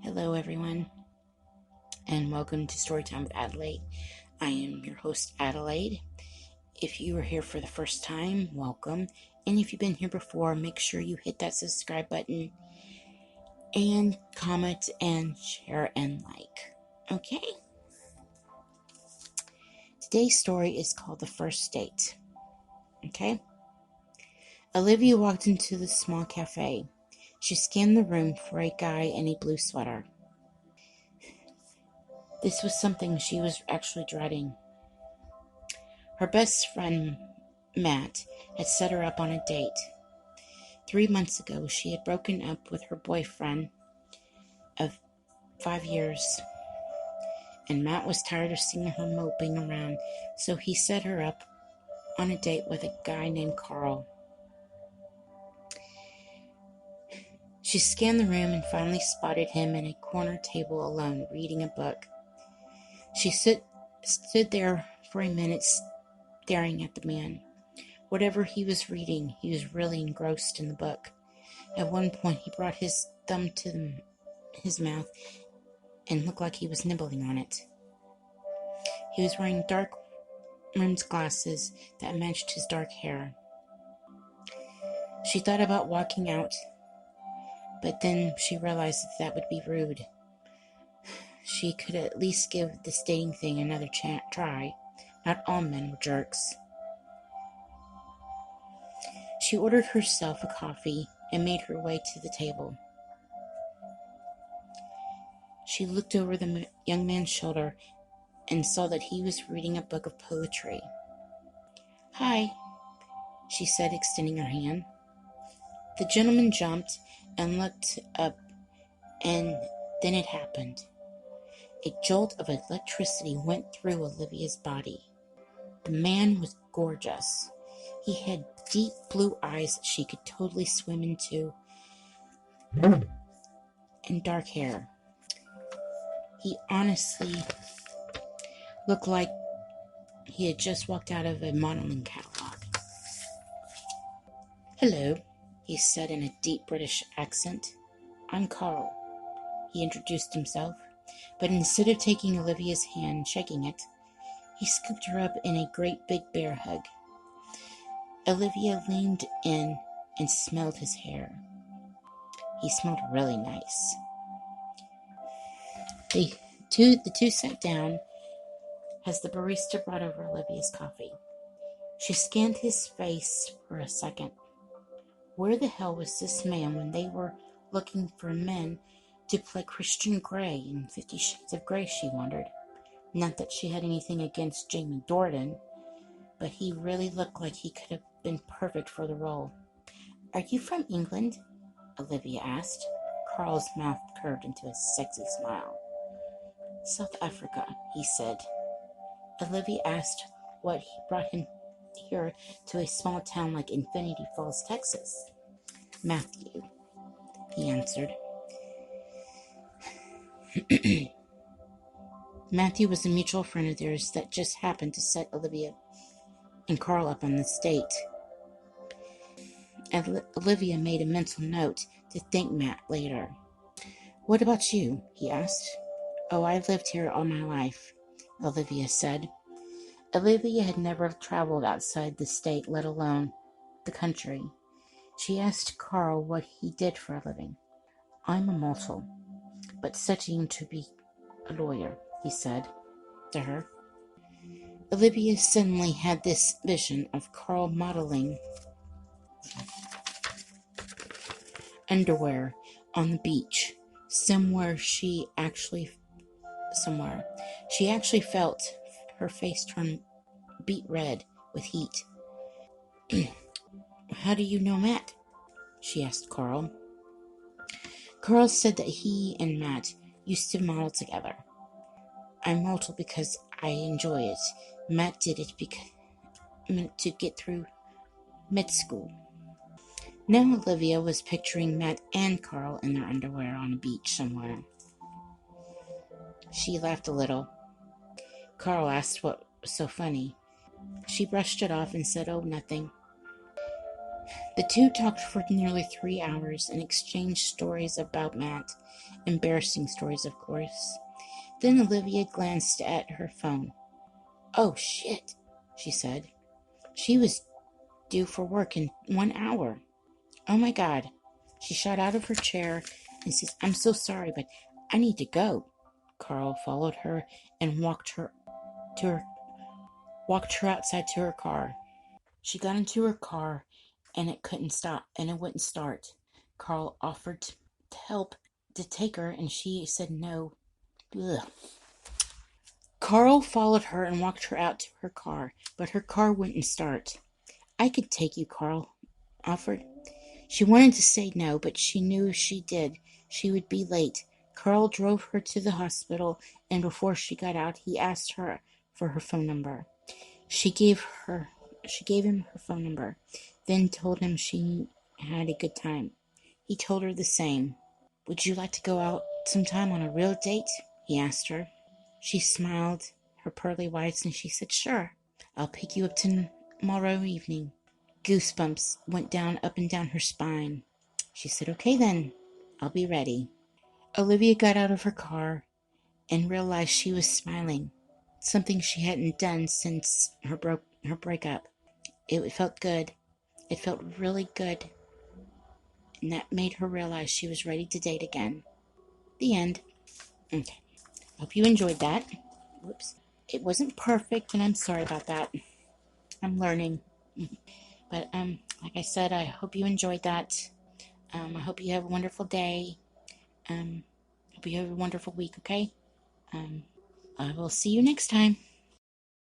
Hello, everyone, and welcome to Storytime with Adelaide. I am your host, Adelaide. If you are here for the first time, welcome. And if you've been here before, make sure you hit that subscribe button and comment and share and like. Okay? Today's story is called The First Date. Okay? Olivia walked into the small cafe. She scanned the room for a guy in a blue sweater. This was something she was actually dreading. Her best friend, Matt, had set her up on a date. 3 months ago, she had broken up with her boyfriend of 5 years, and Matt was tired of seeing her moping around, so he set her up on a date with a guy named Carl. She scanned the room and finally spotted him in a corner table alone, reading a book. She stood there for a minute, staring at the man. Whatever he was reading, he was really engrossed in the book. At one point, he brought his thumb to his mouth and looked like he was nibbling on it. He was wearing dark rimmed glasses that matched his dark hair. She thought about walking out, but then she realized that would be rude. She could at least give this dating thing another try. Not all men were jerks. She ordered herself a coffee and made her way to the table. She looked over the young man's shoulder and saw that he was reading a book of poetry. "Hi," she said, extending her hand. The gentleman jumped and looked up, and then it happened. A jolt of electricity went through Olivia's body. The man was gorgeous. He had deep blue eyes that she could totally swim into, and dark hair. He honestly looked like he had just walked out of a modeling catalog. "Hello," he said in a deep British accent. "I'm Carl." He introduced himself, but instead of taking Olivia's hand and shaking it, he scooped her up in a great big bear hug. Olivia leaned in and smelled his hair. He smelled really nice. The two sat down as the barista brought over Olivia's coffee. She scanned his face for a second. Where the hell was this man when they were looking for men to play Christian Grey in 50 Shades of Grey, she wondered. Not that she had anything against Jamie Dornan, but he really looked like he could have been perfect for the role. "Are you from England?" Olivia asked. Carl's mouth curved into a sexy smile. "South Africa," he said. Olivia asked what brought him here to a small town like Infinity Falls, Texas. "Matthew," he answered. Matthew was a mutual friend of theirs that just happened to set Olivia and Carl up on this date. Olivia made a mental note to thank Matt later. "What about you?" he asked. "Oh, I've lived here all my life," Olivia said. Olivia had never traveled outside the state, let alone the country. She asked Carl what he did for a living. "I'm immortal, but studying to be a lawyer," he said to her. Olivia suddenly had this vision of Carl modeling underwear on the beach, somewhere. She actually felt her face turn beet red with heat. "How do you know Matt?" she asked Carl. Carl said that he and Matt used to model together. "I'm mortal because I enjoy it. Matt did it to get through med school." Now Olivia was picturing Matt and Carl in their underwear on a beach somewhere. She laughed a little. Carl asked what was so funny. She brushed it off and said, "Oh, nothing." The two talked for nearly 3 hours and exchanged stories about Matt. Embarrassing stories, of course. Then Olivia glanced at her phone. "Oh, shit," she said. She was due for work in 1 hour. "Oh my God." She shot out of her chair and said, "I'm so sorry, but I need to go." Carl followed her and walked her outside to her car. She got into her car and it wouldn't start. Carl offered to help to take her and she said no. Ugh. Carl followed her and walked her out to her car, but her car wouldn't start. "I could take you," Carl offered. She wanted to say no, but she knew if she did, she would be late. Carl drove her to the hospital, and before she got out, he asked her for her phone number. She gave him her phone number, then told him she had a good time. He told her the same. "Would you like to go out sometime on a real date?" he asked her. She smiled her pearly whites and she said, "Sure. I'll pick you up tomorrow evening." Goosebumps went up and down her spine. She said, "Okay then, I'll be ready." Olivia got out of her car and realized she was smiling, something she hadn't done since her breakup. It felt good. It felt really good, and that made her realize she was ready to date again. The end. Okay. Hope you enjoyed that. Whoops. It wasn't perfect, and I'm sorry about that. I'm learning. But like I said, I hope you enjoyed that. I hope you have a wonderful day. Hope you have a wonderful week, okay? I will see you next time.